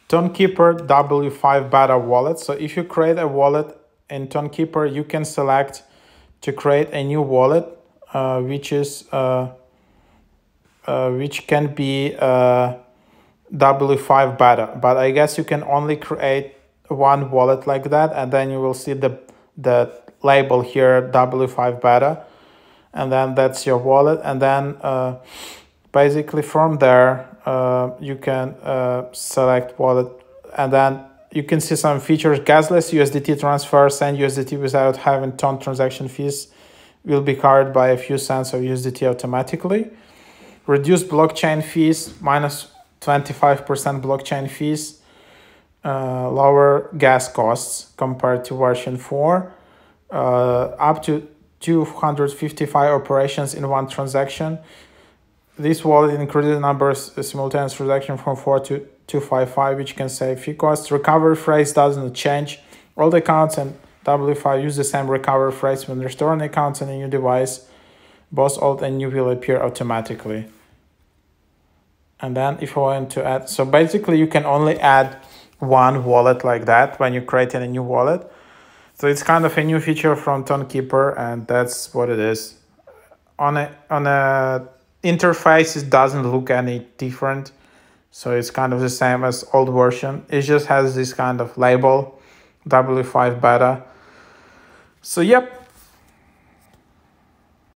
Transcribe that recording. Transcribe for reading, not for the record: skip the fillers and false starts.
Tonkeeper W5 beta wallet. So if you create a wallet in Tonkeeper, you can select to create a new wallet, which can be W5 beta. But I guess you can only create one wallet like that, and then you will see the label here W5 beta, and then that's your wallet. And then basically from there you can select wallet, and then you can see some features: gasless USDT transfer, send USDT without having ton transaction fees, will be covered by a few cents of USDT automatically. Reduced blockchain fees, minus 25% blockchain fees, lower gas costs compared to version 4, up to 255 operations in one transaction. This wallet included numbers simultaneous transaction from 4 to 255, which can save fee costs. Recovery phrase doesn't change. All the accounts and W5 use the same recovery phrase when restoring accounts on a new device. Both old and new will appear automatically. And then if I want to add, so basically you can only add one wallet like that when you create a new wallet. So it's kind of a new feature from Tonkeeper, and that's what it is. On a interface, it doesn't look any different. So it's kind of the same as old version. It just has this kind of label, W5 beta. So yep,